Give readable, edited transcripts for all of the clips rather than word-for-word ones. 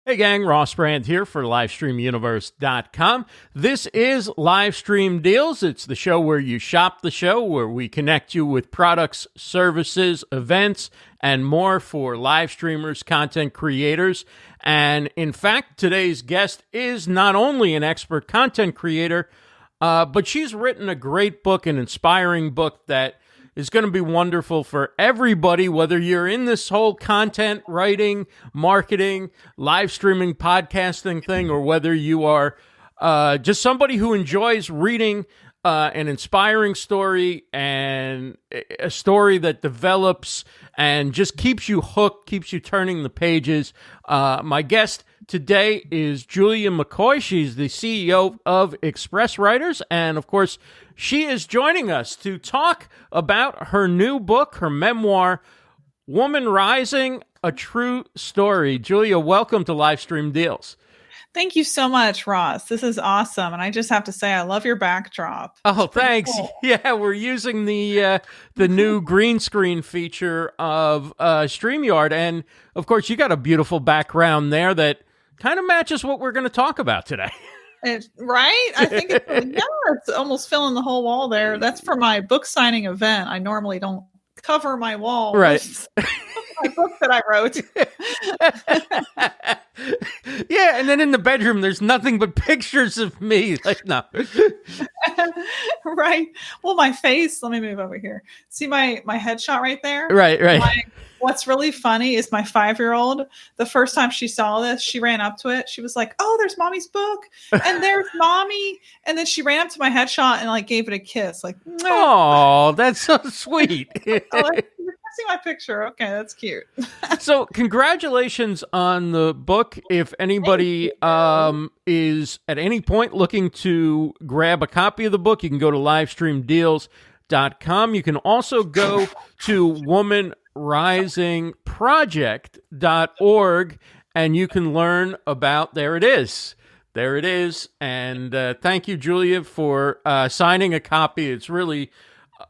Hey gang, Ross Brand here for LivestreamUniverse.com. This is Livestream Deals. It's the show where you shop the show, where we connect you with products, services, events, and more for live streamers, content creators. And in fact, today's guest is not only an expert content creator, but she's written a great book, an inspiring book that is going to be wonderful for everybody, whether you're in this whole content writing, marketing, live streaming, podcasting thing, or whether you are just somebody who enjoys reading an inspiring story and a story that develops and just keeps you hooked, keeps you turning the pages. My guest today is Julian McCoy. She's the CEO of Express Writers, and of course, she is joining us to talk about her new book, her memoir, Woman Rising, A True Story. Julia, welcome to Livestream Deals. Thank you so much, Ross. This is awesome. And I just have to say, I love your backdrop. Oh, thanks. Cool. Yeah, we're using the new green screen feature of StreamYard. And of course, you got a beautiful background there that kind of matches what we're going to talk about today. Right? I think it's almost filling the whole wall there. That's for my book signing event. I normally don't cover my wall. Right. My book that I wrote. Yeah, and then in the bedroom, there's nothing but pictures of me. Like, no. Right. Well, my face, let me move over here. See my headshot right there? Right. What's really funny is my 5-year-old, the first time she saw this, she ran up to it. She was like, oh, there's mommy's book. And there's mommy. And then she ran up to my headshot and like gave it a kiss. Like, oh, that's so sweet. You're kissing my picture. Okay, that's cute. So congratulations on the book. If anybody is at any point looking to grab a copy of the book, you can go to livestreamdeals.com. You can also go to womanrisingproject.org and you can learn about, there it is. And thank you, Julia, for signing a copy. It's really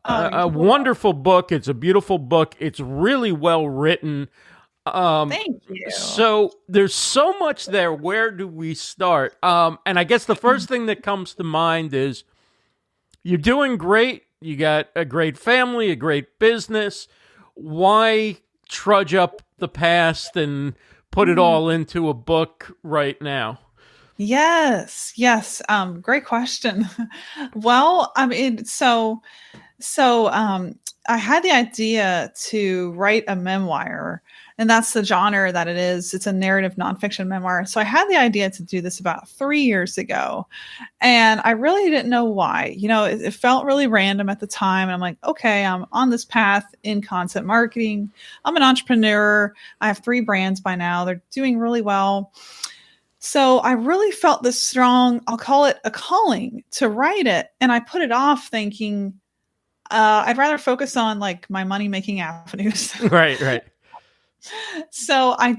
a wonderful book. It's a beautiful book. It's really well written. Thank you. So there's so much there. Where do we start? And I guess the first thing that comes to mind is you're doing great. You got a great family, a great business. Why trudge up the past and put it all into a book right now? Yes. Great question. Well, I mean, so I had the idea to write a memoir, and that's the genre that it is. It's a narrative nonfiction memoir. So I had the idea to do this about 3 years ago, and I really didn't know why. You know, it felt really random at the time. And I'm like, okay, I'm on this path in content marketing. I'm an entrepreneur. I have 3 brands by now. They're doing really well. So I really felt this strong, I'll call it a calling to write it. And I put it off thinking, I'd rather focus on like my money-making avenues. Right. So I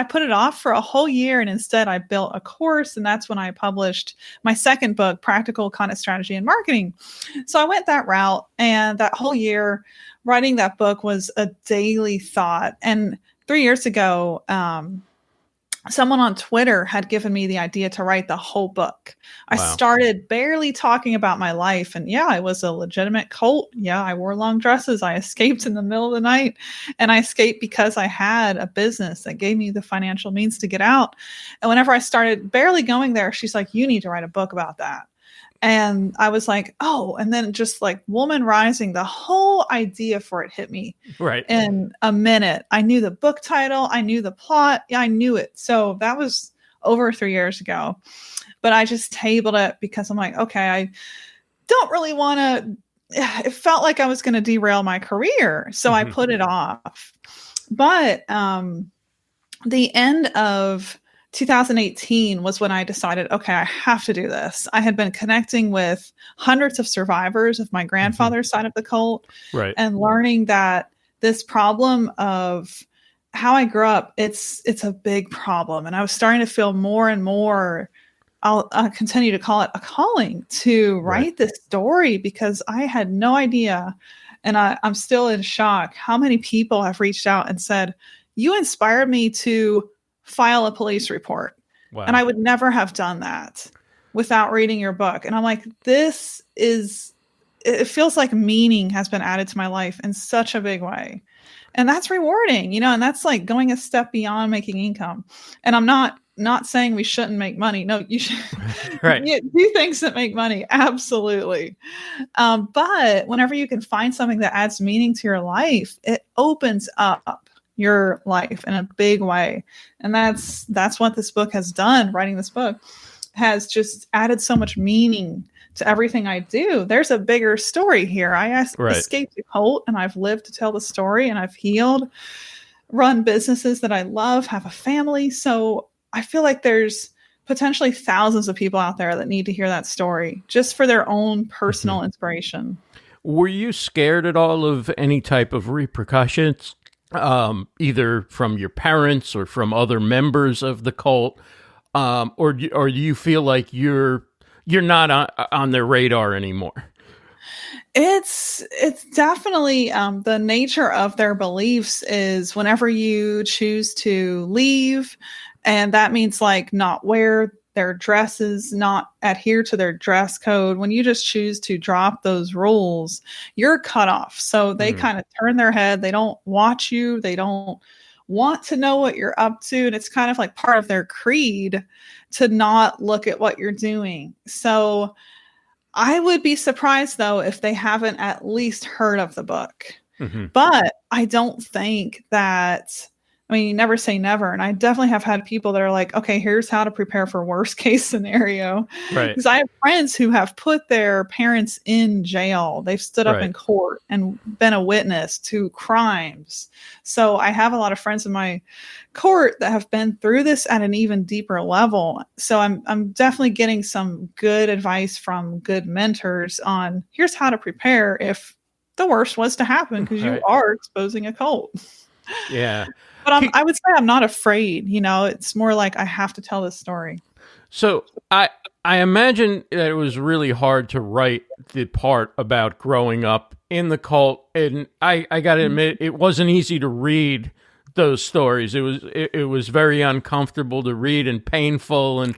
put it off for a whole year, and instead I built a course, and that's when I published my second book, Practical Content Strategy and Marketing. So I went that route, and that whole year writing that book was a daily thought. And 3 years ago, someone on Twitter had given me the idea to write the whole book. I started barely talking about my life. And yeah, I was a legitimate cult. Yeah, I wore long dresses. I escaped in the middle of the night. And I escaped because I had a business that gave me the financial means to get out. And whenever I started barely going there, she's like, you need to write a book about that. And I was like, oh, and then just like Woman Rising, the whole idea for it hit me in a minute. I knew the book title. I knew the plot. Yeah, I knew it. So that was over 3 years ago. But I just tabled it because I'm like, okay, I don't really want to. It felt like I was going to derail my career. So I put it off. But the end of 2018 was when I decided, okay, I have to do this. I had been connecting with hundreds of survivors of my grandfather's side of the cult, and learning that this problem of how I grew up, it's a big problem. And I was starting to feel more and more, I'll continue to call it a calling to write this story, because I had no idea. And I'm still in shock how many people have reached out and said, you inspired me to file a police report. Wow. And I would never have done that without reading your book. And I'm like, it feels like meaning has been added to my life in such a big way. And that's rewarding, and that's like going a step beyond making income. And I'm not saying we shouldn't make money. No, you should right. do things that make money. Absolutely. But whenever you can find something that adds meaning to your life, it opens up your life in a big way. And that's what this book has done. Writing this book has just added so much meaning to everything I do. There's a bigger story here. I escaped a cult, and I've lived to tell the story, and I've healed, run businesses that I love, have a family. So I feel like there's potentially thousands of people out there that need to hear that story just for their own personal inspiration. Were you scared at all of any type of repercussions, either from your parents or from other members of the cult? Or do you feel like you're not on their radar anymore? It's definitely the nature of their beliefs is whenever you choose to leave, and that means like not wear their dresses, not adhere to their dress code. When you just choose to drop those rules, you're cut off. So they kind of turn their head. They don't watch you. They don't want to know what you're up to. And it's kind of like part of their creed to not look at what you're doing. So I would be surprised, though, if they haven't at least heard of the book. But I don't think that, you never say never. And I definitely have had people that are like, okay, here's how to prepare for worst case scenario. Right. Because I have friends who have put their parents in jail. They've stood up in court and been a witness to crimes. So I have a lot of friends in my court that have been through this at an even deeper level. So I'm definitely getting some good advice from good mentors on here's how to prepare if the worst was to happen, because you are exposing a cult. Yeah. But I would say I'm not afraid. It's more like I have to tell this story. So I imagine that it was really hard to write the part about growing up in the cult. And I got to admit, it wasn't easy to read those stories. It was very uncomfortable to read and painful. And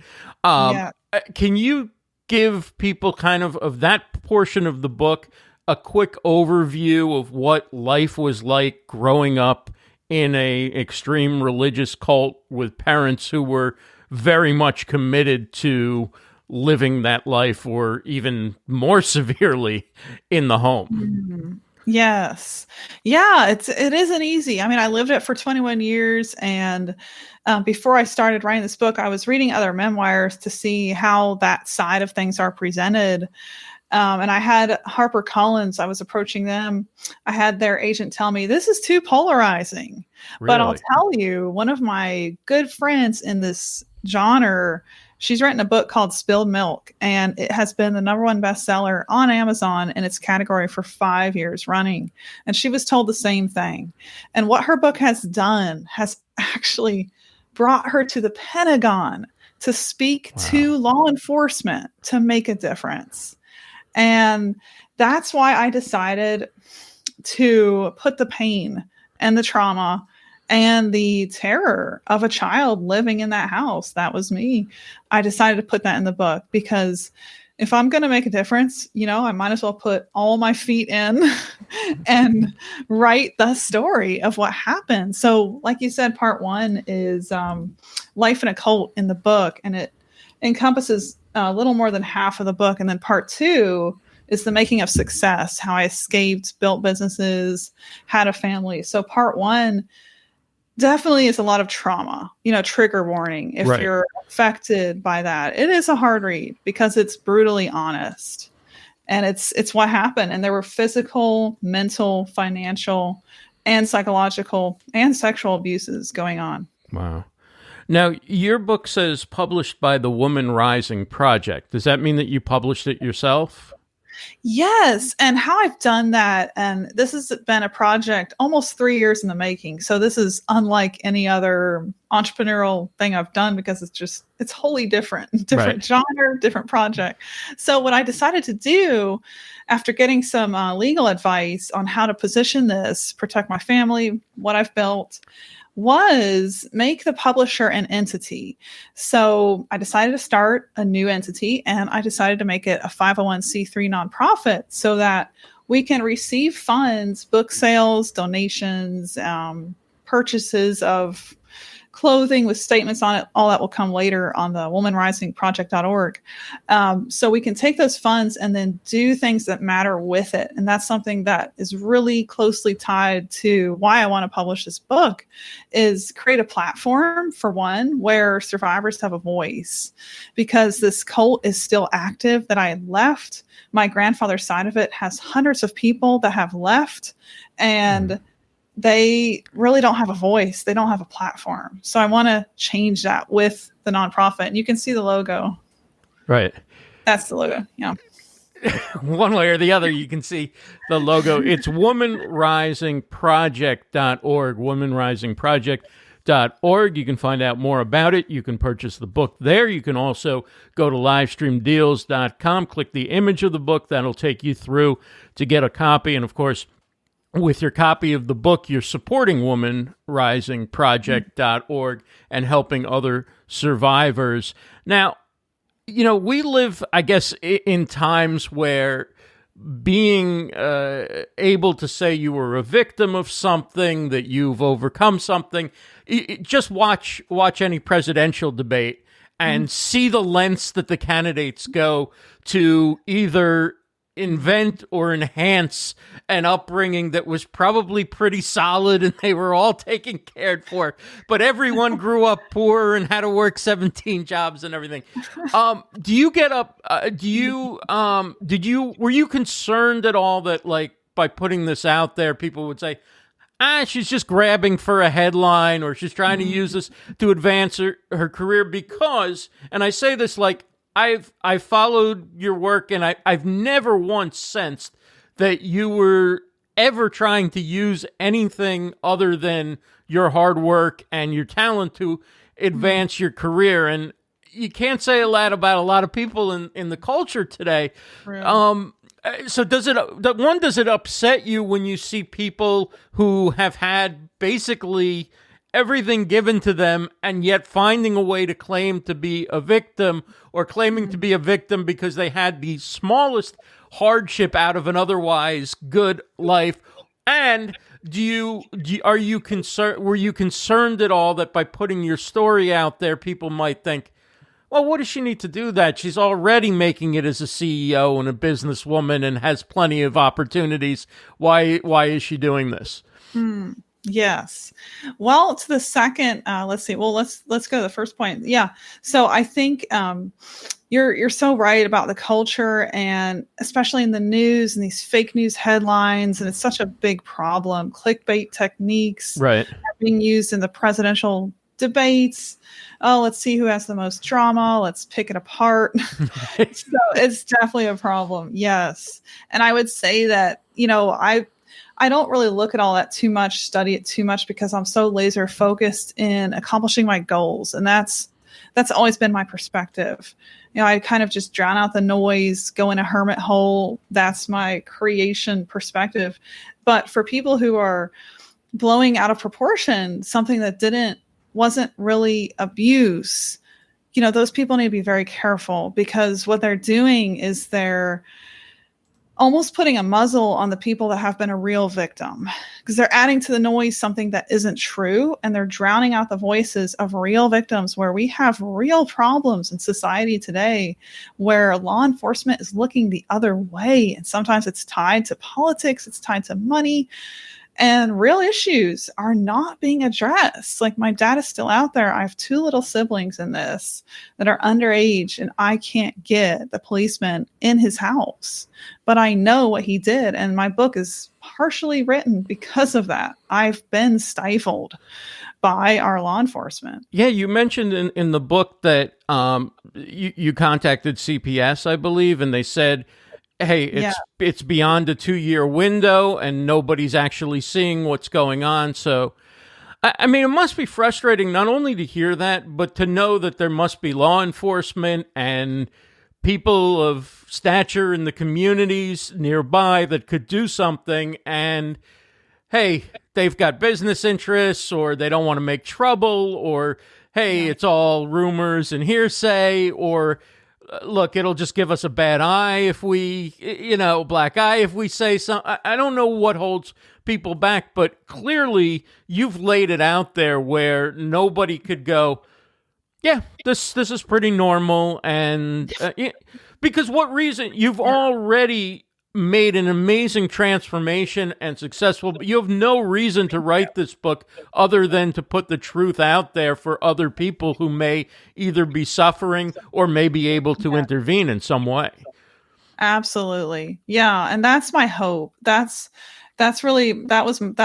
can you give people kind of that portion of the book a quick overview of what life was like growing up in a extreme religious cult with parents who were very much committed to living that life, or even more severely in the home? Yes. Yeah, it isn't easy. I lived it for 21 years. And before I started writing this book, I was reading other memoirs to see how that side of things are presented. And I had HarperCollins, I was approaching them. I had their agent tell me, this is too polarizing. Really? But I'll tell you, one of my good friends in this genre, she's written a book called Spilled Milk, and it has been the #1 bestseller on Amazon in its category for 5 years running. And she was told the same thing. And what her book has done has actually brought her to the Pentagon to speak to law enforcement to make a difference. And that's why I decided to put the pain and the trauma and the terror of a child living in that house. That was me. I decided to put that in the book because if I'm going to make a difference, I might as well put all my feet in and write the story of what happened. So like you said, part 1 is life in a cult in the book, and it encompasses a little more than half of the book. And then part 2 is the making of success, how I escaped, built businesses, had a family. So part 1 definitely is a lot of trauma, trigger warning. If you're affected by that, it is a hard read because it's brutally honest, and it's what happened. And there were physical, mental, financial, and psychological and sexual abuses going on. Wow. Now, your book says published by the Woman Rising Project. Does that mean that you published it yourself? Yes. And how I've done that, and this has been a project almost 3 years in the making. So this is unlike any other entrepreneurial thing I've done because it's wholly different genre, different project. So what I decided to do after getting some legal advice on how to position this, protect my family, what I've built, was make the publisher an entity. So I decided to start a new entity, and I decided to make it a 501c3 nonprofit so that we can receive funds, book sales, donations, purchases of clothing with statements on it. All that will come later on the womanrisingproject.org. So we can take those funds and then do things that matter with it. And that's something that is really closely tied to why I want to publish this book, is create a platform, for one, where survivors have a voice, because this cult is still active that I had left. My grandfather's side of it has hundreds of people that have left, and they really don't have a voice. They don't have a platform. So I want to change that with the nonprofit. And you can see the logo. Right. That's the logo. Yeah. One way or the other, you can see the logo. It's womanrisingproject.org, womanrisingproject.org. You can find out more about it. You can purchase the book there. You can also go to livestreamdeals.com, click the image of the book. That'll take you through to get a copy. And of course, with your copy of the book, you're supporting womanrisingproject.org and helping other survivors. Now, we live, I guess, in times where being able to say you were a victim of something, that you've overcome something, just watch any presidential debate and see the lengths that the candidates go to either invent or enhance an upbringing that was probably pretty solid and they were all taken care for, but everyone grew up poor and had to work 17 jobs and everything. Do you get up, were you concerned at all that, like, by putting this out there, people would say, she's just grabbing for a headline, or she's trying to use this to advance her career? Because, and I say this like, I've followed your work, and I've never once sensed that you were ever trying to use anything other than your hard work and your talent to advance your career. And you can't say that about a lot of people in the culture today. Really? So does it upset you when you see people who have had basically everything given to them and yet finding a way to claim to be a victim, or claiming to be a victim because they had the smallest hardship out of an otherwise good life? And were you concerned at all that by putting your story out there, people might think, well, what does she need to do that? She's already making it as a CEO and a businesswoman and has plenty of opportunities. Why is she doing this? Yes. Well, to the second, let's see. Well, let's go to the first point. Yeah. So I think you're so right about the culture, and especially in the news and these fake news headlines. And it's such a big problem. Clickbait techniques are being used in the presidential debates. Oh, let's see who has the most drama. Let's pick it apart. So it's definitely a problem. Yes. And I would say that, I don't really look at all that too much, study it too much, because I'm so laser focused in accomplishing my goals. And that's always been my perspective. I kind of just drown out the noise, go in a hermit hole. That's my creation perspective. But for people who are blowing out of proportion something that wasn't really abuse, those people need to be very careful, because what they're doing is they're almost putting a muzzle on the people that have been a real victim, because they're adding to the noise something that isn't true, and they're drowning out the voices of real victims, where we have real problems in society today where law enforcement is looking the other way. And sometimes it's tied to politics, it's tied to money, and real issues are not being addressed. Like, my dad is still out there. I have 2 little siblings in this that are underage, and I can't get the policeman in his house. But I know what he did, and my book is partially written because of that. I've been stifled by our law enforcement. Yeah, you mentioned in the book that you contacted CPS, I believe, and they said, hey, it's beyond a 2-year window and nobody's actually seeing what's going on. So, I mean, it must be frustrating not only to hear that, but to know that there must be law enforcement and people of stature in the communities nearby that could do something, and hey, they've got business interests, or they don't want to make trouble, or hey, it's all rumors and hearsay, or look, it'll just give us a bad eye if we, black eye if we say something. I don't know what holds people back, but clearly you've laid it out there where nobody could go, yeah, this is pretty normal. And because what reason? You've already made an amazing transformation and successful, but you have no reason to write this book other than to put the truth out there for other people who may either be suffering or may be able to intervene in some way. Absolutely. Yeah. And that's my hope. That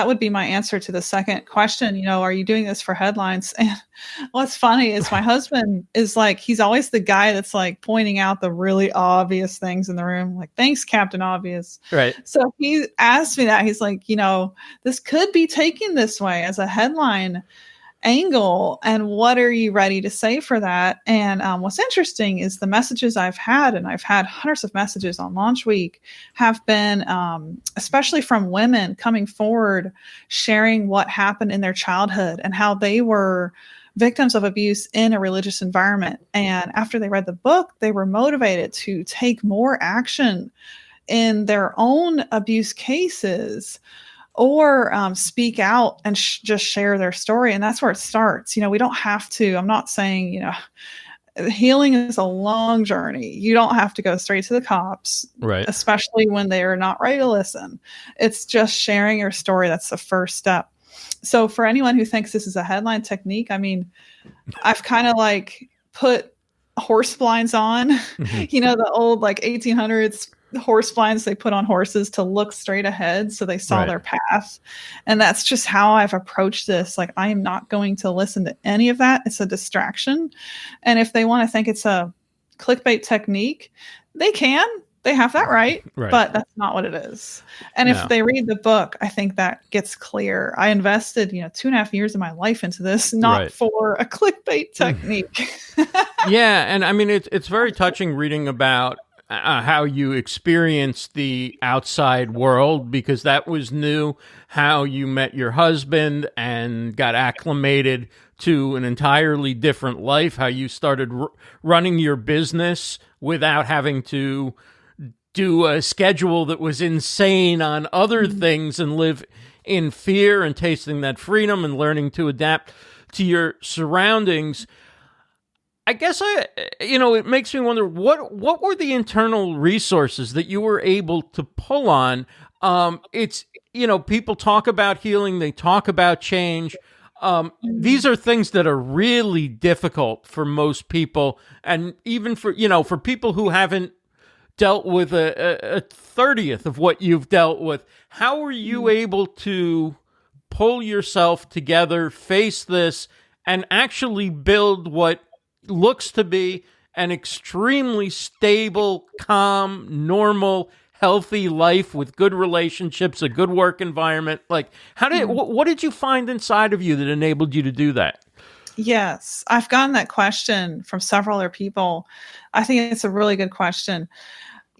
would be my answer to the second question. Are you doing this for headlines? And what's funny is my husband is like, he's always the guy that's like pointing out the really obvious things in the room. Like, thanks, Captain Obvious. Right. So he asked me that. He's like, this could be taken this way as a headline angle, and what are you ready to say for that? And what's interesting is the messages I've had, and I've had hundreds of messages on launch week, have been especially from women coming forward, sharing what happened in their childhood and how they were victims of abuse in a religious environment. And after they read the book, they were motivated to take more action in their own abuse cases, or speak out and just share their story. And that's where it starts. We don't have to, I'm not saying, healing is a long journey. You don't have to go straight to the cops, right? Especially when they are not ready to listen. It's just sharing your story. That's the first step. So for anyone who thinks this is a headline technique, I mean, I've kind of like put horse blinds on, the old like 1800s horse blinds they put on horses to look straight ahead so they saw their path. And that's just how I've approached this. Like, I am not going to listen to any of that. It's a distraction. And if they want to think it's a clickbait technique, they have that right. But that's not what it is. And if they read the book, I think that gets clear. I invested 2.5 years of my life into this, not for a clickbait technique. Yeah. And I mean, it's very touching reading about how you experienced the outside world, because that was new, how you met your husband and got acclimated to an entirely different life, how you started running your business without having to do a schedule that was insane on other things and live in fear, and tasting that freedom and learning to adapt to your surroundings. I guess it makes me wonder, what were the internal resources that you were able to pull on? It's, people talk about healing, they talk about change. These are things that are really difficult for most people. And even for people who haven't dealt with a 30th of what you've dealt with, how were you able to pull yourself together, face this, and actually build what looks to be an extremely stable, calm, normal, healthy life with good relationships, a good work environment? Like, what did you find inside of you that enabled you to do that? Yes, I've gotten that question from several other people. I think it's a really good question.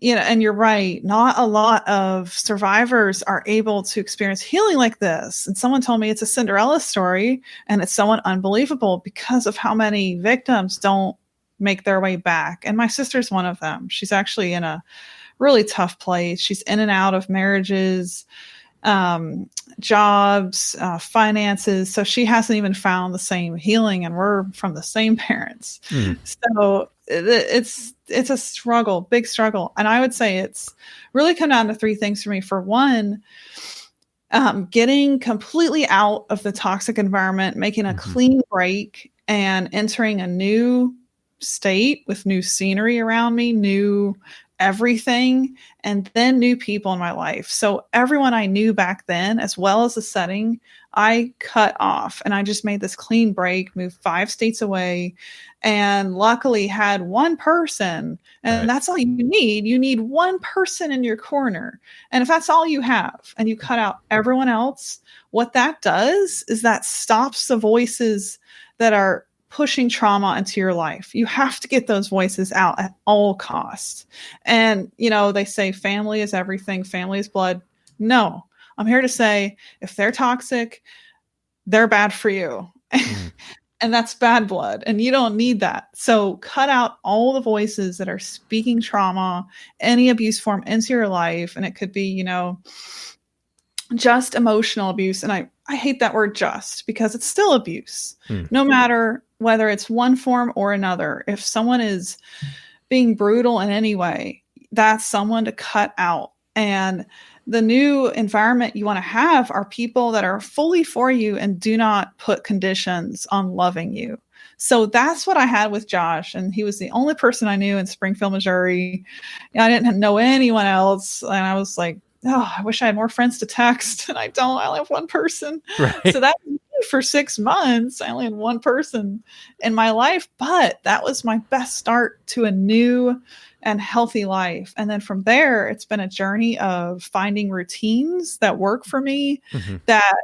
And you're right. Not a lot of survivors are able to experience healing like this. And someone told me it's a Cinderella story, and it's somewhat unbelievable because of how many victims don't make their way back. And my sister's one of them. She's actually in a really tough place. She's in and out of marriages, jobs, finances. So she hasn't even found the same healing, and we're from the same parents. So it's a struggle, big struggle. And I would say it's really come down to three things for me. For one, getting completely out of the toxic environment, making a clean break, and entering a new state with new scenery around me, new everything, and then new people in my life. So everyone I knew back then, as well as the setting, I cut off, and I just made this clean break, moved 5 states away, and luckily had one person, and that's all you need. You need one person in your corner. And if that's all you have, and you cut out everyone else, what that does is that stops the voices that are pushing trauma into your life. You have to get those voices out at all costs. And, they say family is everything, family is blood. No, I'm here to say, if they're toxic, they're bad for you. And that's bad blood. And you don't need that. So cut out all the voices that are speaking trauma, any abuse form into your life. And it could be, just emotional abuse. And I hate that word just, because it's still abuse, no matter whether it's one form or another. If someone is being brutal in any way, that's someone to cut out. And the new environment you want to have are people that are fully for you and do not put conditions on loving you. So that's what I had with Josh. And he was the only person I knew in Springfield, Missouri. I didn't know anyone else. And I was like, oh, I wish I had more friends to text. And I don't. I only have one person. Right. So that for 6 months, I only had one person in my life. But that was my best start to a new and healthy life. And then from there, it's been a journey of finding routines that work for me, that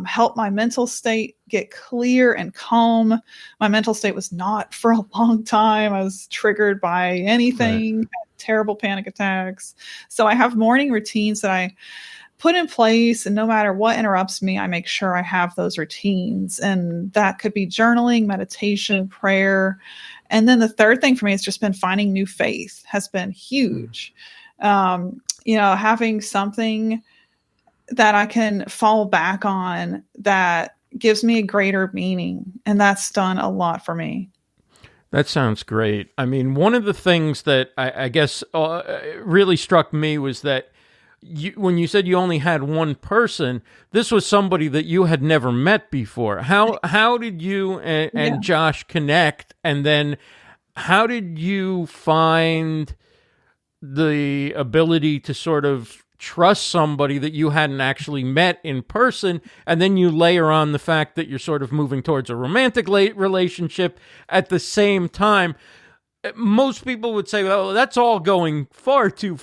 help my mental state get clear and calm. My mental state was not for a long time. I was triggered by anything, had terrible panic attacks. So I have morning routines that I put in place, and no matter what interrupts me, I make sure I have those routines. And that could be journaling, meditation, prayer. And then the third thing for me has just been finding new faith has been huge. Having something that I can fall back on that gives me a greater meaning. And that's done a lot for me. That sounds great. I mean, one of the things that I guess really struck me was that when you said you only had one person, this was somebody that you had never met before. How did you and Josh connect? And then how did you find the ability to sort of trust somebody that you hadn't actually met in person? And then you layer on the fact that you're sort of moving towards a romantic relationship at the same time. Most people would say, well, that's all going far too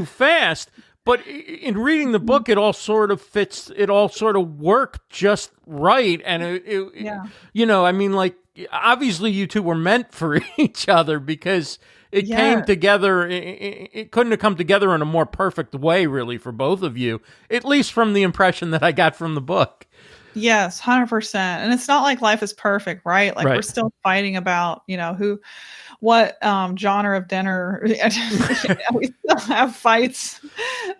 fast. But in reading the book, it all sort of fits. It all sort of worked just right. And I mean, like, obviously you two were meant for each other, because it came together. It couldn't have come together in a more perfect way, really, for both of you, at least from the impression that I got from the book. Yes, 100%. And it's not like life is perfect, right? Like we're still fighting about, what genre of dinner. We still have fights.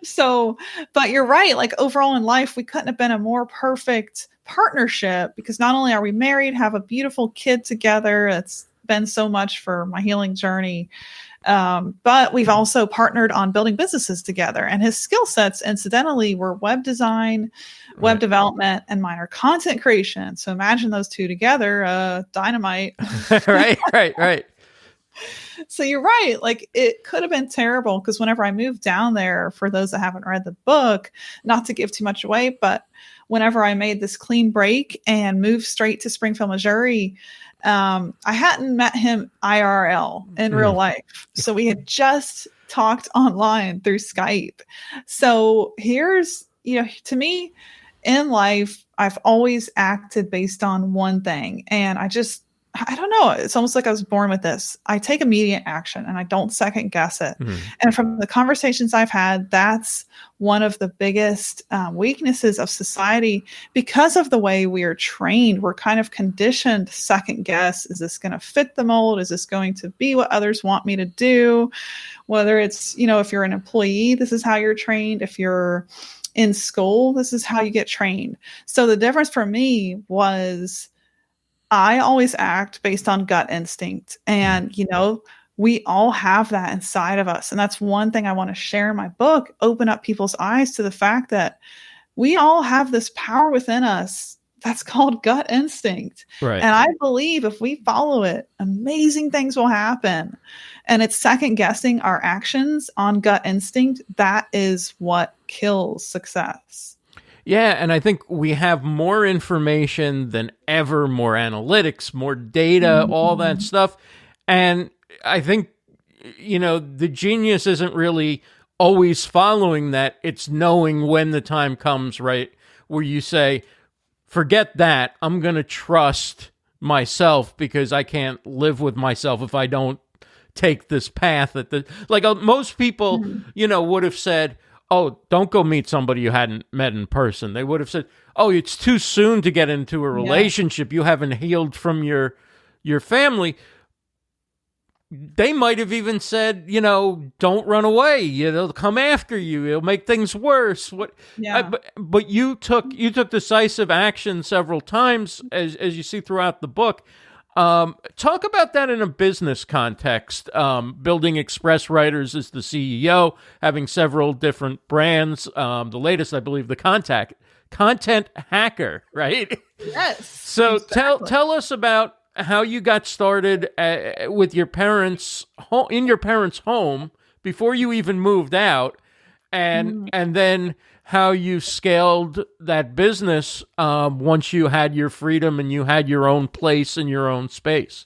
So, but you're right. Like overall in life, we couldn't have been a more perfect partnership, because not only are we married, have a beautiful kid together. It's been so much for my healing journey. But we've also partnered on building businesses together, and his skill sets, incidentally, were web design, web development, and minor content creation. So imagine those two together, dynamite. Right. So you're right. Like it could have been terrible, because whenever I moved down there, for those that haven't read the book, not to give too much away, but whenever I made this clean break and moved straight to Springfield, Missouri, I hadn't met him IRL in real life. So we had just talked online through Skype. So here's, to me in life, I've always acted based on one thing. And I don't know. It's almost like I was born with this. I take immediate action and I don't second guess it. And from the conversations I've had, that's one of the biggest weaknesses of society, because of the way we are trained. We're kind of conditioned to second guess. Is this going to fit the mold? Is this going to be what others want me to do? Whether it's, if you're an employee, this is how you're trained. If you're in school, this is how you get trained. So the difference for me was, I always act based on gut instinct. And, we all have that inside of us. And that's one thing I want to share in my book, open up people's eyes to the fact that we all have this power within us that's called gut instinct. Right. And I believe if we follow it, amazing things will happen. And it's second guessing our actions on gut instinct. That is what kills success. Yeah, and I think we have more information than ever, more analytics, more data, all that stuff. And I think, the genius isn't really always following that. It's knowing when the time comes, right, where you say, forget that. I'm going to trust myself, because I can't live with myself if I don't take this path. Most people, would have said, oh, don't go meet somebody you hadn't met in person. They would have said, oh, it's too soon to get into a relationship. You haven't healed from your family. They might have even said, don't run away. They'll come after you. It'll make things worse. But you took decisive action several times, as you see throughout the book. Talk about that in a business context. Building Express Writers as the CEO, having several different brands. The latest, I believe, the Content Hacker, right? Yes. So exactly. tell us about how you got started with your parents in your parents' home before you even moved out, and then how you scaled that business once you had your freedom and you had your own place and your own space.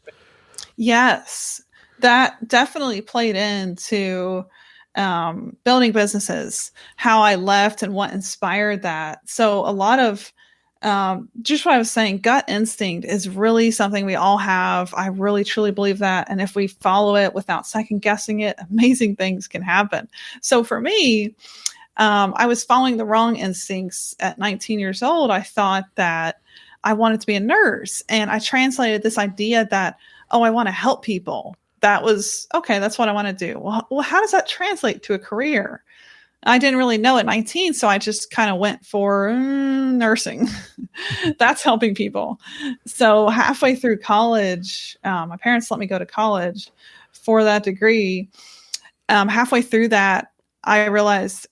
Yes, that definitely played into building businesses, how I left and what inspired that. So a lot of just what I was saying, gut instinct is really something we all have. I really, truly believe that. And if we follow it without second guessing it, amazing things can happen. So for me, I was following the wrong instincts at 19 years old. I thought that I wanted to be a nurse, and I translated this idea that, I want to help people. That was, okay, that's what I want to do. Well, how does that translate to a career? I didn't really know at 19, so I just kind of went for nursing. That's helping people. So halfway through college, my parents let me go to college for that degree. Halfway through that, I realized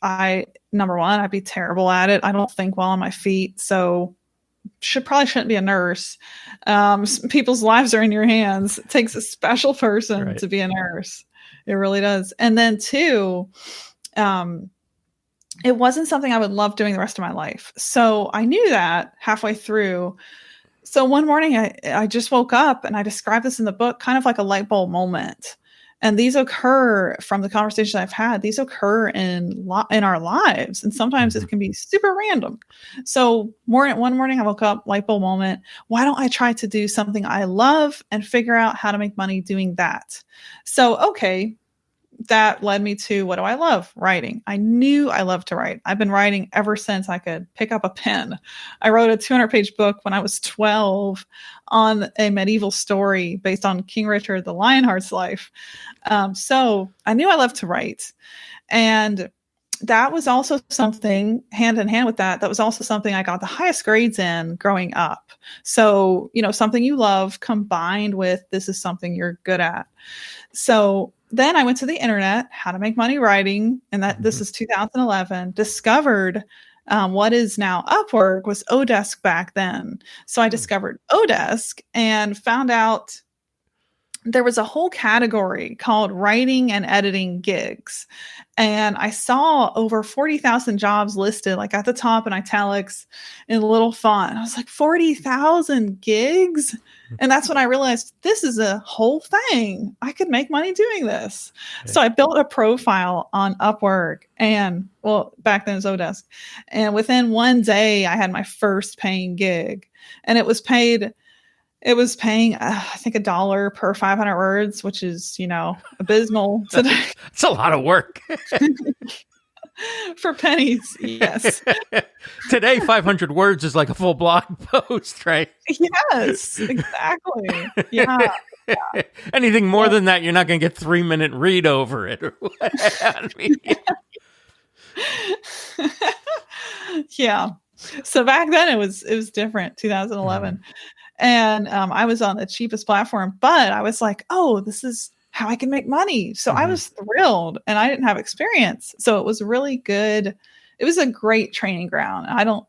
number one, I'd be terrible at it. I don't think well on my feet, so shouldn't be a nurse. People's lives are in your hands. It takes a special person to be a nurse. It really does. And then two, it wasn't something I would love doing the rest of my life. So I knew that halfway through. So one morning I just woke up, and I described this in the book, kind of like a light bulb moment. And these occur from the conversations I've had. These occur in our lives. And sometimes it can be super random. So one morning I woke up, light bulb moment. Why don't I try to do something I love and figure out how to make money doing that? So, okay, that led me to, what do I love? Writing. I knew I loved to write. I've been writing ever since I could pick up a pen. I wrote a 200-page book when I was 12 on a medieval story based on King Richard the Lionheart's life. So I knew I loved to write. And that was also something, hand in hand with that was also something I got the highest grades in growing up. So, something you love combined with this is something you're good at. So then I went to the internet, how to make money writing, and this is 2011, discovered what is now Upwork was Odesk back then. So I discovered Odesk and found out there was a whole category called writing and editing gigs. And I saw over 40,000 jobs listed, like at the top in italics in little font. I was like, 40,000 gigs? And that's when I realized this is a whole thing. I could make money doing this. Okay. So I built a profile on Upwork, and back then it was Odesk. And within one day I had my first paying gig, and it was paying, I think, $1 per 500 words, which is, abysmal today. It's a lot of work. For pennies, yes. Today, 500 words is like a full blog post, right? Yes, exactly. Yeah. Anything more than that, you're not going to get 3-minute read over it. Or what? I mean, yeah. So back then it was different, 2011. And I was on the cheapest platform, but I was like, this is how I can make money. So I was thrilled, and I didn't have experience. So it was really good. It was a great training ground. I don't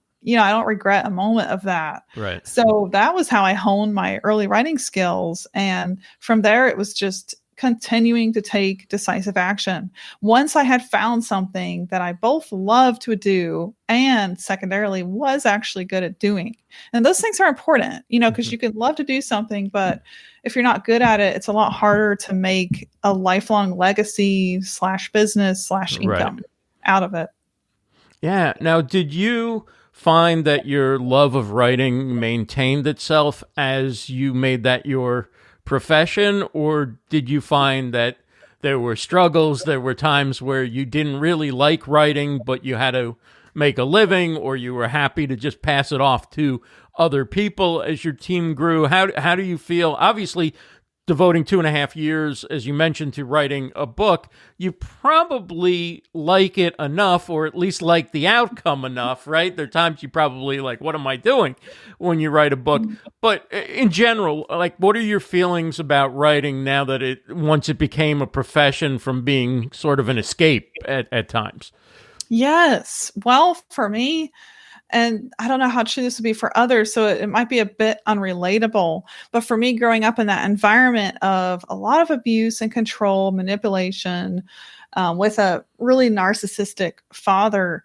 regret a moment of that. Right. So that was how I honed my early writing skills. And from there, it was just continuing to take decisive action. Once I had found something that I both loved to do and secondarily was actually good at doing. And those things are important, because you can love to do something, but if you're not good at it, it's a lot harder to make a lifelong legacy /business /income out of it. Yeah. Now, did you find that your love of writing maintained itself as you made that your profession, or did you find that there were struggles. There were times where you didn't really like writing, but you had to make a living, or you were happy to just pass it off to other people as your team grew. How do you feel? Obviously, devoting 2.5 years, as you mentioned, to writing a book, you probably like it enough, or at least like the outcome enough, right? There are times you probably like, what am I doing when you write a book? But in general, like, what are your feelings about writing now that once it became a profession from being sort of an escape at times? Yes. Well, for me, and I don't know how true this would be for others, so it might be a bit unrelatable. But for me, growing up in that environment of a lot of abuse and control, manipulation, with a really narcissistic father,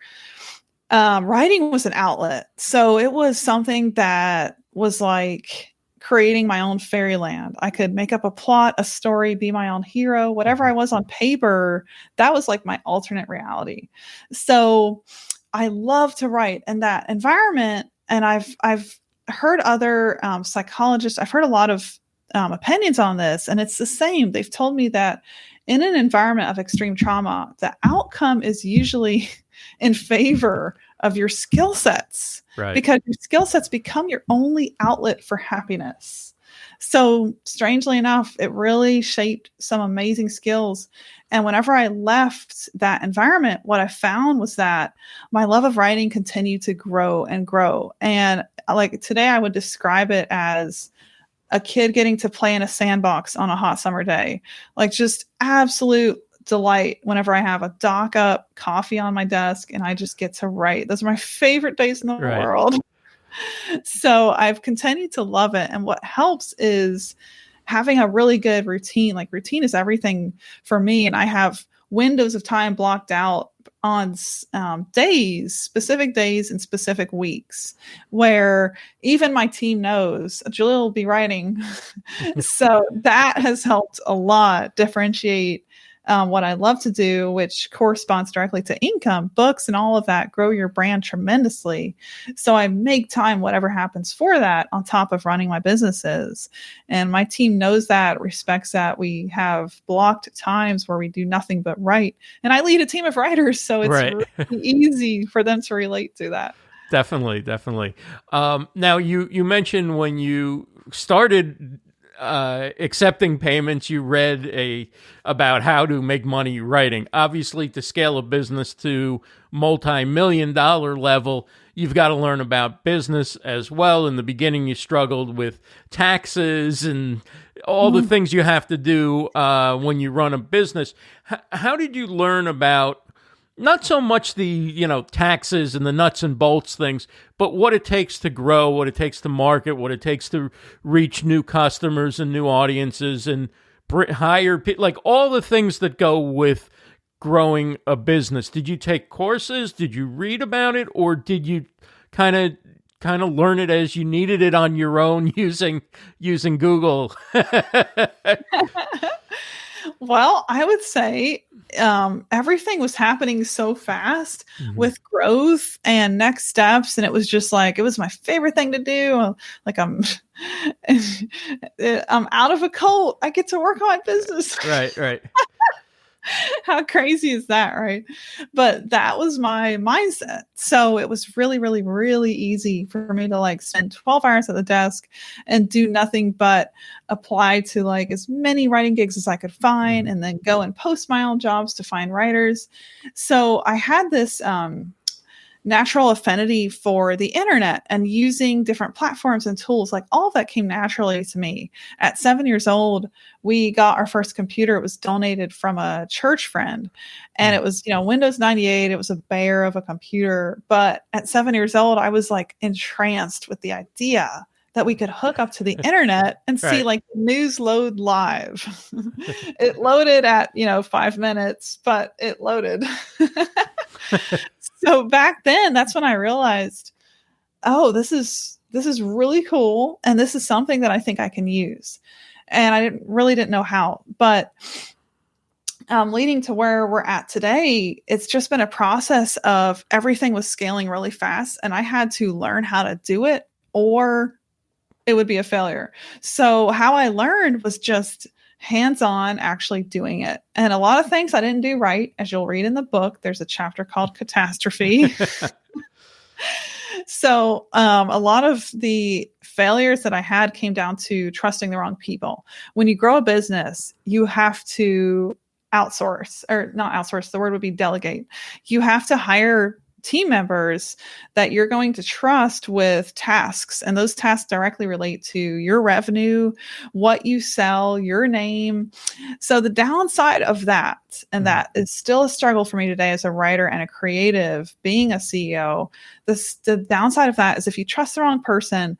writing was an outlet. So it was something that was like creating my own fairyland. I could make up a plot, a story, be my own hero, whatever I was on paper. That was like my alternate reality. So I love to write in that environment. And I've heard other psychologists, I've heard a lot of opinions on this, and it's the same. They've told me that in an environment of extreme trauma, the outcome is usually in favor of your skill sets, right? Because your skill sets become your only outlet for happiness. So strangely enough, it really shaped some amazing skills. And whenever I left that environment, what I found was that my love of writing continued to grow and grow. And like today, I would describe it as a kid getting to play in a sandbox on a hot summer day, like just absolute delight whenever I have a dock up, coffee on my desk, and I just get to write. Those are my favorite days in the world. So I've continued to love it. And what helps is having a really good routine. Like routine is everything for me. And I have windows of time blocked out on days, specific days and specific weeks, where even my team knows Julia will be writing. So that has helped a lot differentiate what I love to do, which corresponds directly to income, books, and all of that grow your brand tremendously. So I make time, whatever happens for that, on top of running my businesses. And my team knows that, respects that. We have blocked times where we do nothing but write. And I lead a team of writers, so it's really easy for them to relate to that. Definitely. Now, you mentioned when you started accepting payments, you read about how to make money writing. Obviously, to scale a business to multi-million-dollar level, you've got to learn about business as well. In the beginning, you struggled with taxes and all the things you have to do when you run a business. How did you learn about not so much the, taxes and the nuts and bolts things, but what it takes to grow, what it takes to market, what it takes to reach new customers and new audiences and hire people, like all the things that go with growing a business? Did you take courses? Did you read about it? Or did you kind of learn it as you needed it on your own using Google? Well, I would say everything was happening so fast with growth and next steps. And it was just like, it was my favorite thing to do. Like I'm out of a cult. I get to work on my business. Right. How crazy is that, right? But that was my mindset. So it was really, really, really easy for me to like spend 12 hours at the desk and do nothing but apply to like as many writing gigs as I could find, and then go and post my own jobs to find writers. So I had this natural affinity for the internet and using different platforms and tools. Like all of that came naturally to me. At 7 years old, we got our first computer. It was donated from a church friend, and it was, Windows 98. It was a bear of a computer. But at 7 years old, I was like entranced with the idea that we could hook up to the internet and see like the news load live. It loaded at, 5 minutes, but it loaded. So back then, that's when I realized, oh, this is really cool. And this is something that I think I can use. And I didn't know how, but leading to where we're at today, it's just been a process of everything was scaling really fast, and I had to learn how to do it or it would be a failure. So how I learned was just hands-on actually doing it. And a lot of things I didn't do right, as you'll read in the book. There's a chapter called Catastrophe. So a lot of the failures that I had came down to trusting the wrong people. When you grow a business, you have to outsource, or not outsource, the word would be delegate. You have to hire team members that you're going to trust with tasks. And those tasks directly relate to your revenue, what you sell, your name. So the downside of that, and that is still a struggle for me today as a writer and a creative, being a CEO, the downside of that is if you trust the wrong person,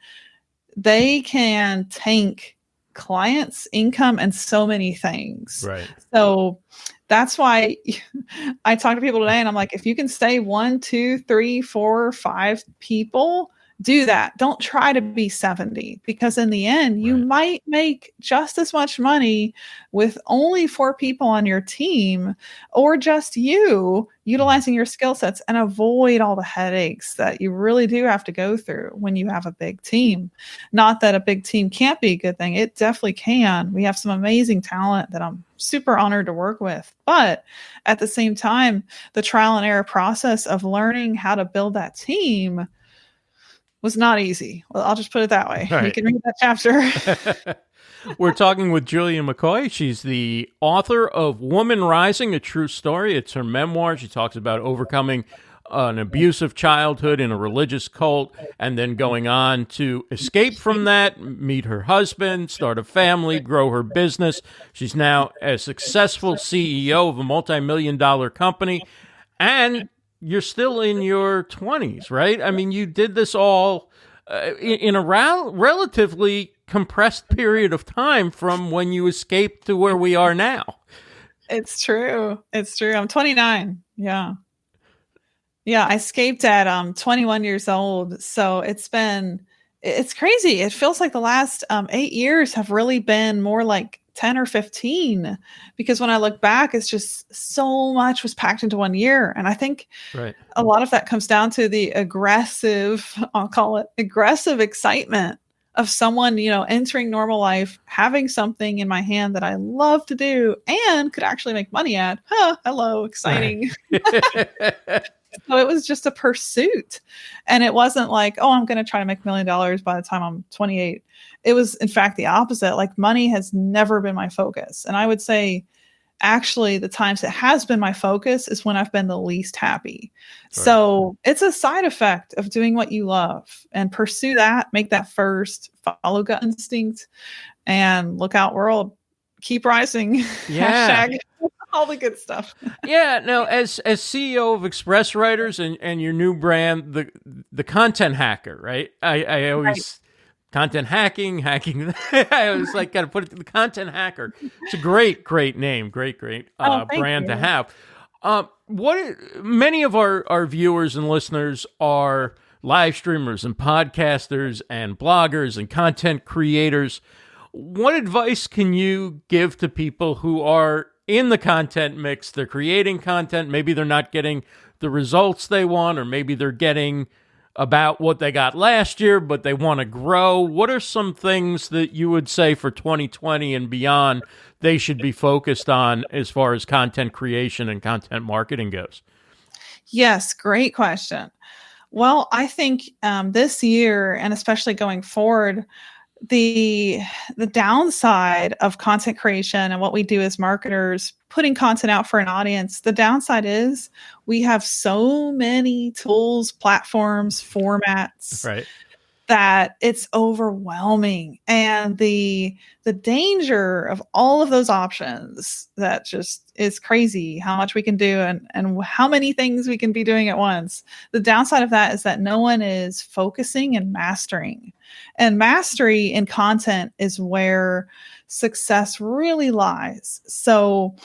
they can tank clients' income and so many things. Right. So that's why I talk to people today and I'm like, if you can stay 1, 2, 3, 4, 5 people, do that. Don't try to be 70, because in the end, you might make just as much money with only 4 people on your team, or just you utilizing your skill sets, and avoid all the headaches that you really do have to go through when you have a big team. Not that a big team can't be a good thing. It definitely can. We have some amazing talent that I'm super honored to work with. But at the same time, the trial and error process of learning how to build that team was not easy. Well, I'll just put it that way. Right. You can read that chapter. We're talking with Julian McCoy. She's the author of Woman Rising, A True Story. It's her memoir. She talks about overcoming an abusive childhood in a religious cult, and then going on to escape from that, meet her husband, start a family, grow her business. She's now a successful CEO of a multi-million-dollar company, and you're still in your 20s, right? I mean, you did this all in a relatively compressed period of time from when you escaped to where we are now. It's true. It's true. I'm 29. Yeah. Yeah, I escaped at 21 years old. So it's crazy. It feels like the last 8 years have really been more like 10 or 15, because when I look back, it's just so much was packed into 1 year. And I think a lot of that comes down to the I'll call it aggressive excitement of someone, entering normal life, having something in my hand that I love to do and could actually make money at. Hello, exciting. So it was just a pursuit. And it wasn't like, oh, I'm going to try to make $1 million by the time I'm 28. It was, in fact, the opposite. Like, money has never been my focus. And I would say, actually, the times it has been my focus is when I've been the least happy. Right. So it's a side effect of doing what you love, and pursue that, make that first, follow gut instinct, and look out, world, keep rising. Yeah. All the good stuff. Yeah. Now, as CEO of Express Writers and your new brand, the content hacker, right? I always content hacking. I always got to put it to the content hacker. It's a great name, great brand to have. Many of our viewers and listeners are live streamers and podcasters and bloggers and content creators. What advice can you give to people who are in the content mix? They're creating content. Maybe they're not getting the results they want, or maybe they're getting about what they got last year, but they want to grow. What are some things that you would say for 2020 and beyond they should be focused on as far as content creation and content marketing goes? Yes, great question. Well, I think this year, and especially going forward, the downside of content creation and what we do as marketers, putting content out for an audience, the downside is we have so many tools, platforms, formats, that it's overwhelming. And the danger of all of those options, that just is crazy how much we can do and how many things we can be doing at once. The downside of that is that no one is focusing and mastering. And mastery in content is where success really lies. So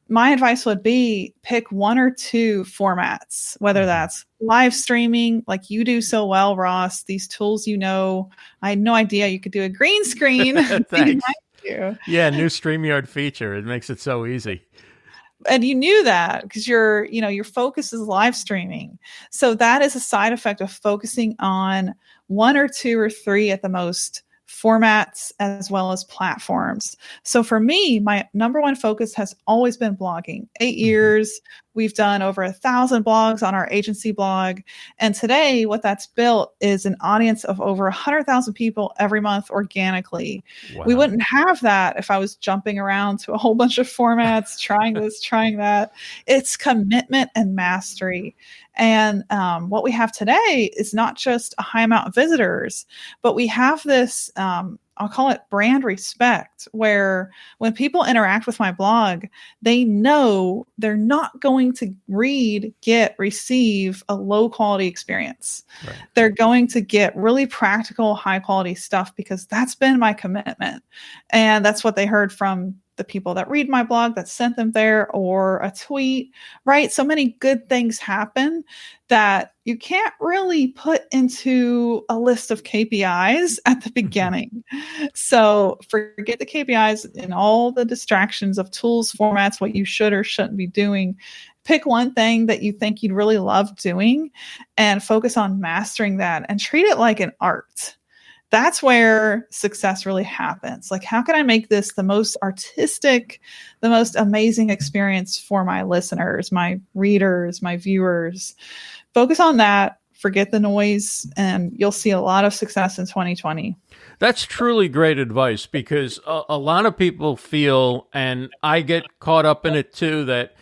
my advice would be pick 1 or 2 formats, whether that's live streaming, like you do so well, Ross, these tools, I had no idea you could do a green screen. Thanks. Yeah, new StreamYard feature. It makes it so easy. And you knew that because your focus is live streaming. So that is a side effect of focusing on 1 or 2 or 3 at the most formats as well as platforms. So for me, my number one focus has always been blogging. 8 years, we've done over 1,000 blogs on our agency blog. And today, what that's built is an audience of over 100,000 people every month organically. Wow. We wouldn't have that if I was jumping around to a whole bunch of formats, trying this, trying that. It's commitment and mastery. And what we have today is not just a high amount of visitors, but we have this, I'll call it brand respect, where when people interact with my blog, they know they're not going to receive a low quality experience. Right. They're going to get really practical, high quality stuff because that's been my commitment. And that's what they heard from the people that read my blog that sent them there, or a tweet, right? So many good things happen that you can't really put into a list of KPIs at the beginning. So forget the KPIs and all the distractions of tools, formats, what you should or shouldn't be doing. Pick one thing that you think you'd really love doing and focus on mastering that and treat it like an art. That's where success really happens. Like, how can I make this the most artistic, the most amazing experience for my listeners, my readers, my viewers? Focus on that, forget the noise, and you'll see a lot of success in 2020. That's truly great advice, because a lot of people feel, and I get caught up in it too, that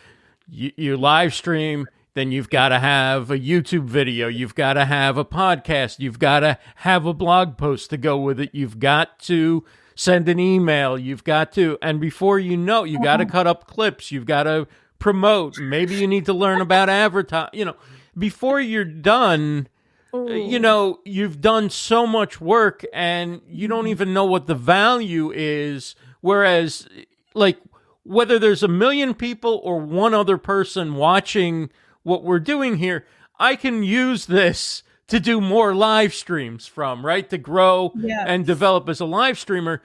you live stream, then you've got to have a YouTube video, you've got to have a podcast, you've got to have a blog post to go with it, you've got to send an email, you've got to, and before you know, you got to cut up clips, you've got to promote, maybe you need to learn about advertising, before you're done, you've done so much work and you don't even know what the value is, whereas, like, whether there's 1 million people or one other person watching what we're doing here, I can use this to do more live streams from, right? To grow and develop as a live streamer.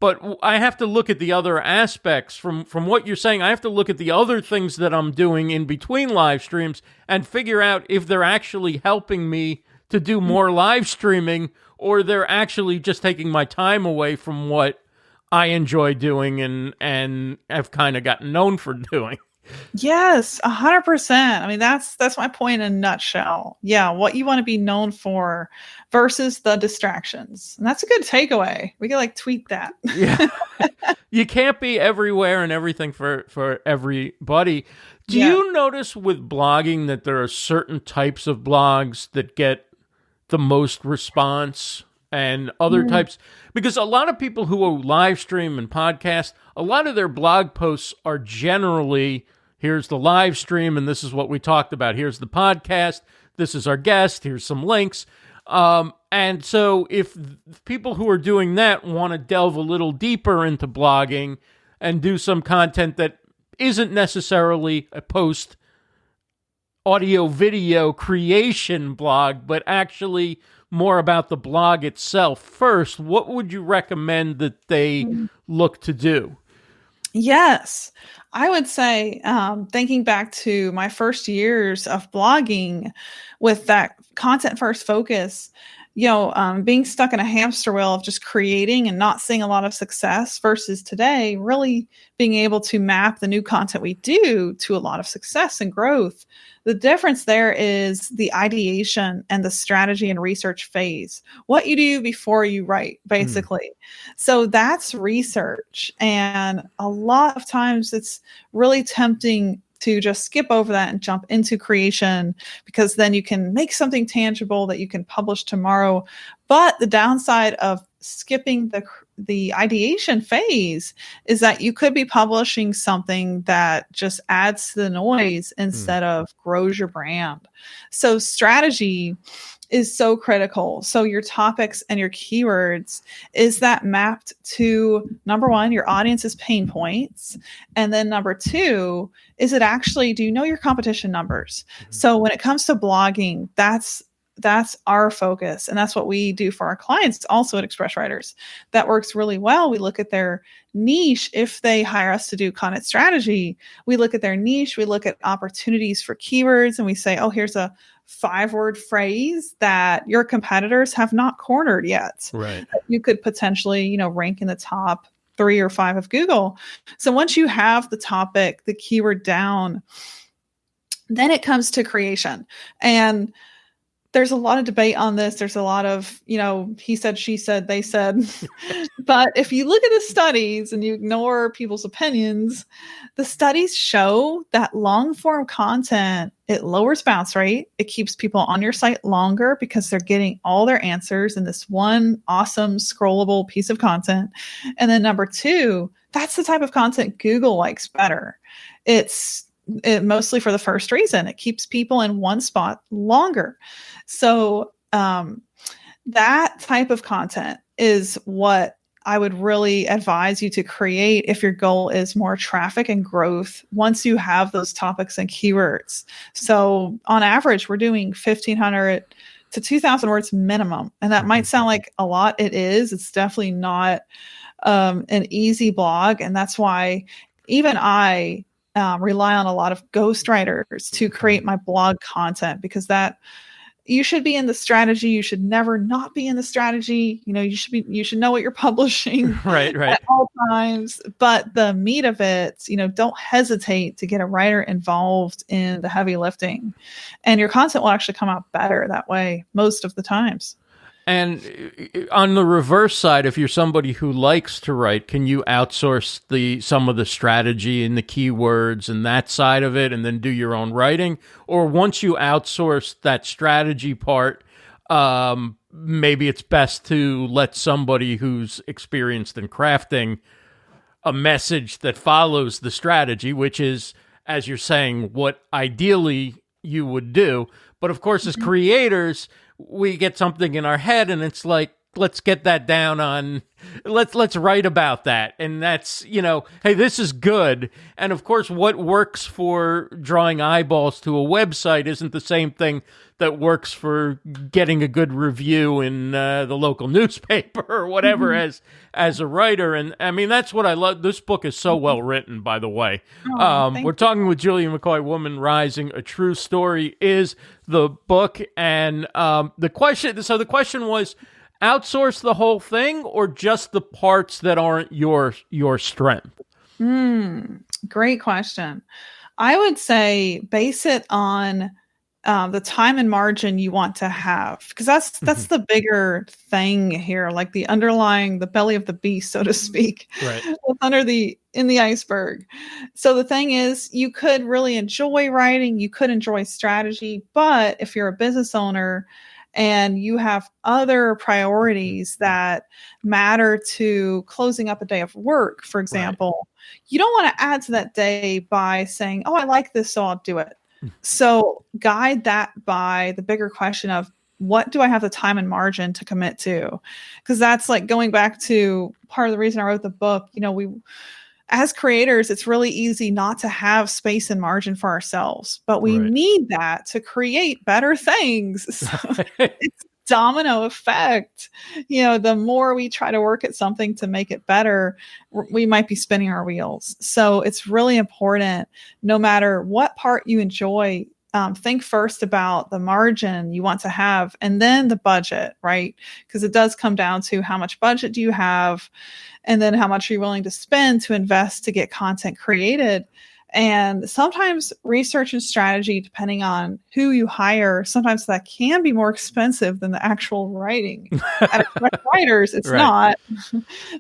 But I have to look at the other aspects from what you're saying. I have to look at the other things that I'm doing in between live streams and figure out if they're actually helping me to do more live streaming, or they're actually just taking my time away from what I enjoy doing and have kind of gotten known for doing. Yes, 100%. I mean, that's my point in a nutshell. Yeah, what you want to be known for versus the distractions. And that's a good takeaway. We could tweet that. Yeah. You can't be everywhere and everything for everybody. Do you notice with blogging that there are certain types of blogs that get the most response and other types? Because a lot of people who live stream and podcast, a lot of their blog posts are generally, here's the live stream, and this is what we talked about. Here's the podcast. This is our guest. Here's some links. And so if people who are doing that want to delve a little deeper into blogging and do some content that isn't necessarily a post audio video creation blog, but actually more about the blog itself first, what would you recommend that they look to do? Yes, I would say, thinking back to my first years of blogging with that content first focus, being stuck in a hamster wheel of just creating and not seeing a lot of success versus today, really being able to map the new content we do to a lot of success and growth. The difference there is the ideation and the strategy and research phase, what you do before you write, basically. So that's research. And a lot of times it's really tempting to just skip over that and jump into creation, because then you can make something tangible that you can publish tomorrow. But the downside of skipping the ideation phase is that you could be publishing something that just adds to the noise instead of grows your brand. So strategy is so critical. So your topics and your keywords, is that mapped to, number one, your audience's pain points? And then number two, is it actually, do you know your competition numbers? So when it comes to blogging, that's that's our focus. And that's what we do for our clients also at Express Writers. That works really well. We look at their niche. If they hire us to do content strategy, we look at their niche, we look at opportunities for keywords, and we say, oh, here's a 5-word phrase that your competitors have not cornered yet. Right. You could potentially, rank in the top 3 or 5 of Google. So once you have the topic, the keyword down, then it comes to creation. And there's a lot of debate on this. There's a lot of, he said, she said, they said. But if you look at the studies and you ignore people's opinions, the studies show that long form content, it lowers bounce rate. It keeps people on your site longer because they're getting all their answers in this one awesome scrollable piece of content. And then number 2, that's the type of content Google likes better. It's mostly for the first reason. It keeps people in one spot longer. So that type of content is what I would really advise you to create if your goal is more traffic and growth once you have those topics and keywords. So on average, we're doing 1,500 to 2,000 words minimum. And that might sound like a lot. It is. It's definitely not an easy blog. And that's why even I rely on a lot of ghostwriters to create my blog content, because that you should be in the strategy. You should never not be in the strategy. You should know what you're publishing right at all times. But the meat of it, don't hesitate to get a writer involved in the heavy lifting, and your content will actually come out better that way most of the times. And on the reverse side, if you're somebody who likes to write, can you outsource some of the strategy and the keywords and that side of it and then do your own writing? Or once you outsource that strategy part, maybe it's best to let somebody who's experienced in crafting a message that follows the strategy, which is, as you're saying, what ideally you would do. But of course, as creators, we get something in our head and it's like, let's get that down on, let's write about that. And that's, hey, this is good. And of course, what works for drawing eyeballs to a website isn't the same thing that works for getting a good review in the local newspaper or whatever as a writer. And I mean, that's what I love. This book is so well written, by the way. We're talking with Julian McCoy. Woman Rising, A True Story is the book. And the question was, outsource the whole thing or just the parts that aren't your strength? Great question. I would say base it on the time and margin you want to have, because that's the bigger thing here, like the belly of the beast, so to speak, right? in the iceberg. So the thing is, you could really enjoy writing, you could enjoy strategy, but if you're a business owner and you have other priorities that matter to closing up a day of work, for example, you don't want to add to that day by saying, oh, I like this, so I'll do it. So guide that by the bigger question of, what do I have the time and margin to commit to? Because that's like going back to part of the reason I wrote the book. We, as creators, it's really easy not to have space and margin for ourselves, but we need that to create better things. So it's domino effect. The more we try to work at something to make it better, we might be spinning our wheels. So it's really important, no matter what part you enjoy, think first about the margin you want to have and then the budget, right? Because it does come down to how much budget do you have, and then how much are you willing to spend to invest to get content created. And sometimes research and strategy, depending on who you hire, sometimes that can be more expensive than the actual writing. At writers, it's not.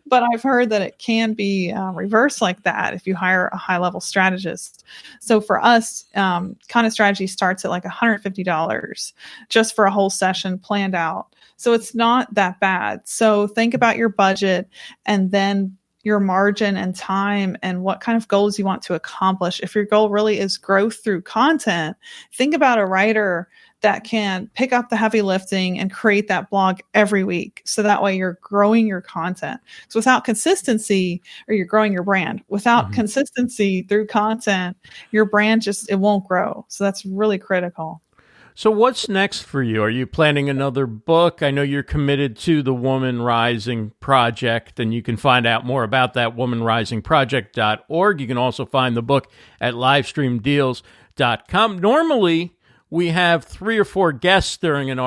But I've heard that it can be reversed like that if you hire a high-level strategist. So for us, content strategy starts at like $150 just for a whole session planned out. So it's not that bad. So think about your budget and then your margin and time and what kind of goals you want to accomplish. If your goal really is growth through content, think about a writer that can pick up the heavy lifting and create that blog every week. So that way you're growing your content. So without consistency, or you're growing your brand, without consistency through content, your brand it won't grow. So that's really critical. So what's next for you? Are you planning another book? I know you're committed to the Woman Rising Project, and you can find out more about that, womanrisingproject.org. You can also find the book at livestreamdeals.com. Normally, we have 3 or 4 guests during an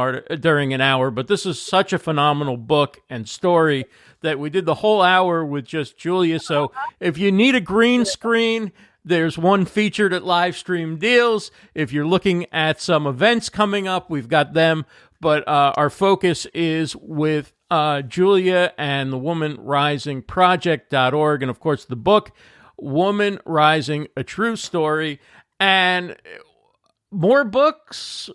hour, but this is such a phenomenal book and story that we did the whole hour with just Julia. So if you need a green screen, there's one featured at Livestream Deals. If you're looking at some events coming up, we've got them. But our focus is with Julia and the womanrisingproject.org. And, of course, the book, Woman Rising, A True Story. And more books,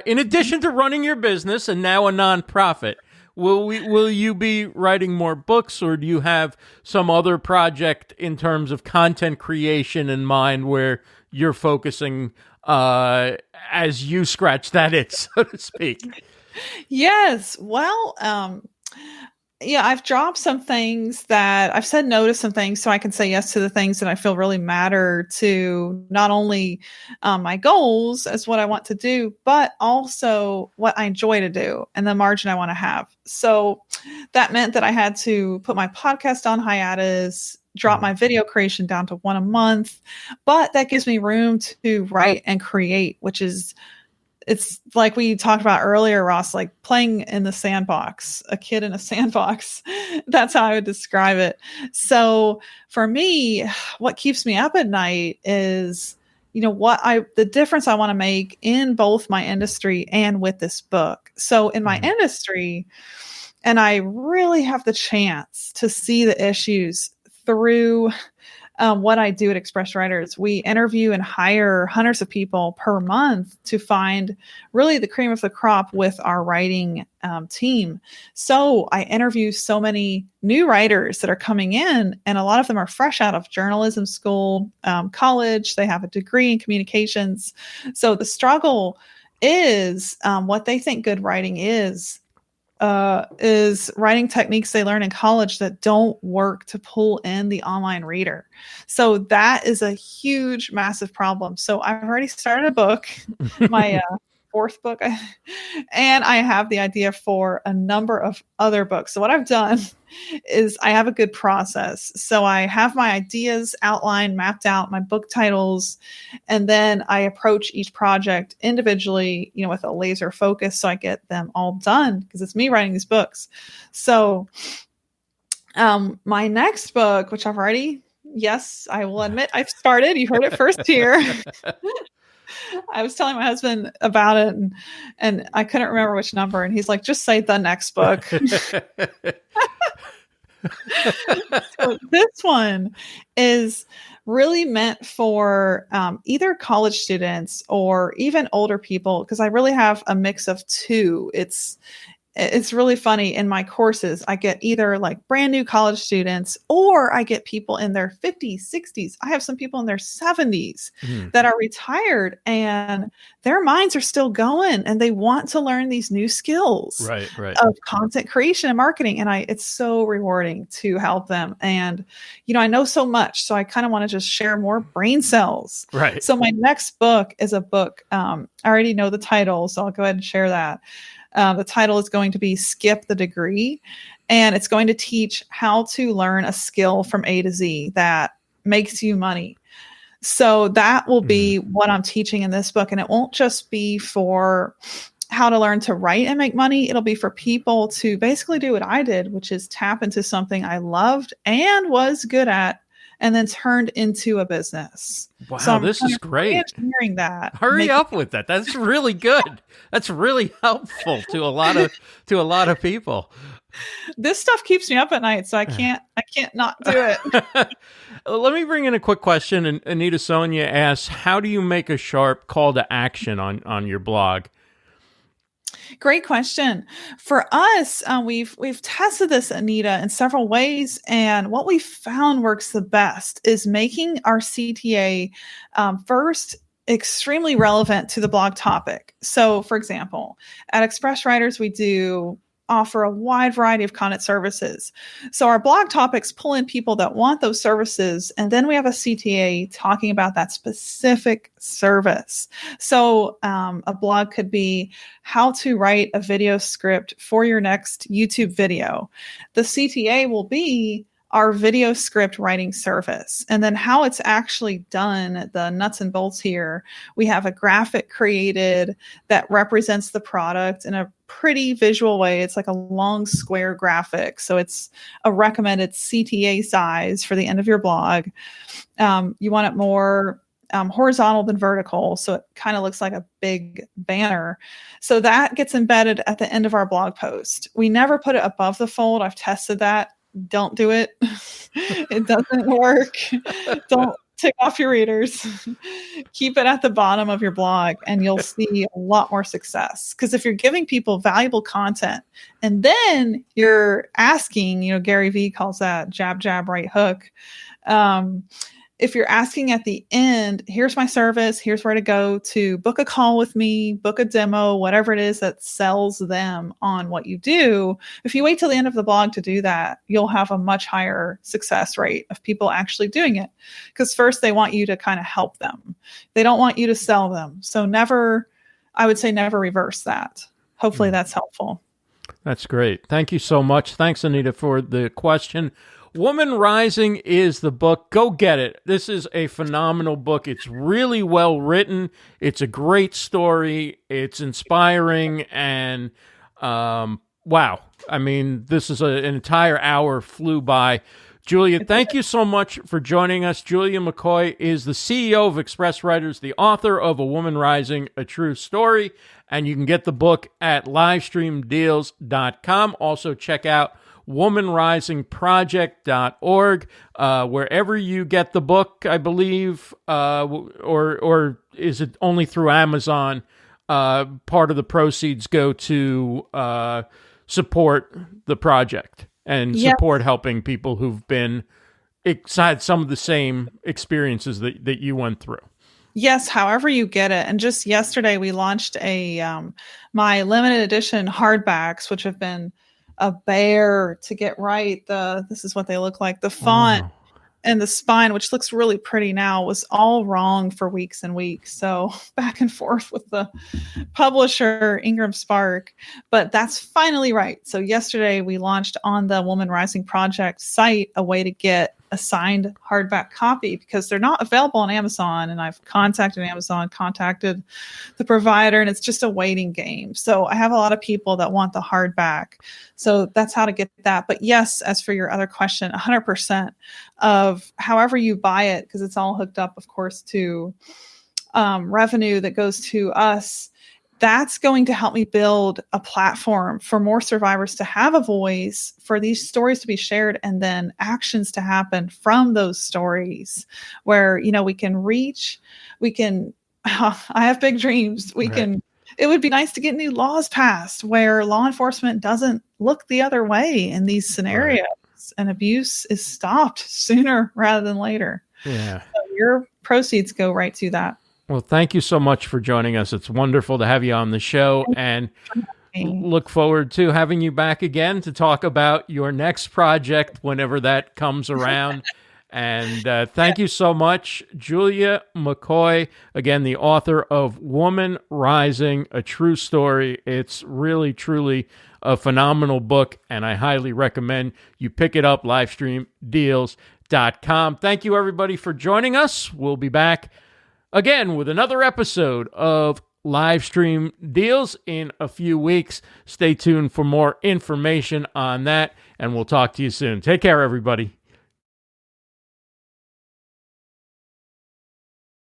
in addition to running your business and now a nonprofit. Will you be writing more books, or do you have some other project in terms of content creation in mind where you're focusing as you scratch that itch, so to speak? Yes. Well, yeah, I've dropped some things that I've said no to some things so I can say yes to the things that I feel really matter to not only my goals as what I want to do, but also what I enjoy to do and the margin I want to have. So that meant that I had to put my podcast on hiatus, drop my video creation down to 1 a month, but that gives me room to write and create, which is it's like we talked about earlier, Ross, like playing in the sandbox, a kid in a sandbox. That's how I would describe it. So for me, what keeps me up at night is, the difference I want to make in both my industry and with this book. So in my industry, and I really have the chance to see the issues through what I do at Express Writers. We interview and hire hundreds of people per month to find really the cream of the crop with our writing team. So I interview so many new writers that are coming in, and a lot of them are fresh out of journalism school, college. They have a degree in communications. So the struggle is what they think good writing is writing techniques they learn in college that don't work to pull in the online reader. So that is a huge, massive problem. So I've already started a book, my 4th book, and I have the idea for a number of other books. So what I've done is I have a good process. So I have my ideas outlined, mapped out, my book titles, and then I approach each project individually, with a laser focus so I get them all done because it's me writing these books. So my next book, which I've already, yes, I will admit I've started. You heard it first here. I was telling my husband about it and I couldn't remember which number. And he's like, just say the next book. So this one is really meant for either college students or even older people, because I really have a mix of two. It's really funny. In my courses, I get either like brand new college students or I get people in their 50s, 60s. I have some people in their 70s that are retired and their minds are still going and they want to learn these new skills of content creation and marketing. And it's so rewarding to help them. And, I know so much, so I kind of want to just share more brain cells. Right. So my next book is a book. I already know the title, so I'll go ahead and share that. The title is going to be Skip the Degree, and it's going to teach how to learn a skill from A to Z that makes you money. So that will be what I'm teaching in this book. And it won't just be for how to learn to write and make money. It'll be for people to basically do what I did, which is tap into something I loved and was good at, and then turned into a business. Wow, so this is great. Engineering that. Hurry up with that. That's really good. That's really helpful to a lot of people. This stuff keeps me up at night, so I can't not do it. Let me bring in a quick question. And Anita Sonia asks, how do you make a sharp call to action on your blog? Great question. For us, we've tested this, Anita, in several ways. And what we found works the best is making our CTA first extremely relevant to the blog topic. So, for example, at Express Writers, we do offer a wide variety of content services. So our blog topics pull in people that want those services. And then we have a CTA talking about that specific service. So a blog could be how to write a video script for your next YouTube video. The CTA will be our video script writing service. And then how it's actually done, the nuts and bolts here, we have a graphic created that represents the product in a pretty visual way. It's like a long square graphic. So it's a recommended CTA size for the end of your blog. You want it more horizontal than vertical. So it kind of looks like a big banner. So that gets embedded at the end of our blog post. We never put it above the fold. I've tested that. Don't do it. It doesn't work. Don't tick off your readers. Keep it at the bottom of your blog and you'll see a lot more success. Because if you're giving people valuable content and then you're asking, Gary Vee calls that jab, jab, right hook. If you're asking at the end, here's my service, here's where to go to book a call with me, book a demo, whatever it is that sells them on what you do. If you wait till the end of the blog to do that, you'll have a much higher success rate of people actually doing it. Because first they want you to kind of help them. They don't want you to sell them. So I would say never reverse that. Hopefully that's helpful. That's great. Thank you so much. Thanks, Anita, for the question. Woman Rising is the book. Go get it. This is a phenomenal book. It's really well written. It's a great story. It's inspiring. And wow. I mean, this is an entire hour flew by. Julia, thank you so much for joining us. Julia McCoy is the CEO of Express Writers, the author of A Woman Rising, A True Story. And you can get the book at livestreamdeals.com. Also check out womanrisingproject.org, wherever you get the book, I believe, or is it only through Amazon? Part of the proceeds go to support the project and support helping people who've had some of the same experiences that you went through. Yes, however you get it. And just yesterday we launched my limited edition hardbacks, which have been a bear to get right. This is what they look like. The font and the spine, which looks really pretty now, was all wrong for weeks and weeks. So back and forth with the publisher, Ingram Spark, but that's finally right. So yesterday we launched on the Woman Rising Project site a way to get a signed hardback copy because they're not available on Amazon. And I've contacted Amazon, contacted the provider, and it's just a waiting game. So I have a lot of people that want the hardback. So that's how to get that. But yes, as for your other question, 100% of however you buy it, because it's all hooked up, of course, to revenue that goes to us. That's going to help me build a platform for more survivors to have a voice, for these stories to be shared, and then actions to happen from those stories where, we can reach, I have big dreams. It would be nice to get new laws passed where law enforcement doesn't look the other way in these scenarios and abuse is stopped sooner rather than later. Yeah. So your proceeds go right to that. Well, thank you so much for joining us. It's wonderful to have you on the show and look forward to having you back again to talk about your next project whenever that comes around. And thank you so much, Julia McCoy, again, the author of Woman Rising, A True Story. It's really, truly a phenomenal book, and I highly recommend you pick it up, livestreamdeals.com. Thank you, everybody, for joining us. We'll be back again with another episode of Livestream Deals in a few weeks. Stay tuned for more information on that, and we'll talk to you soon. Take care, everybody.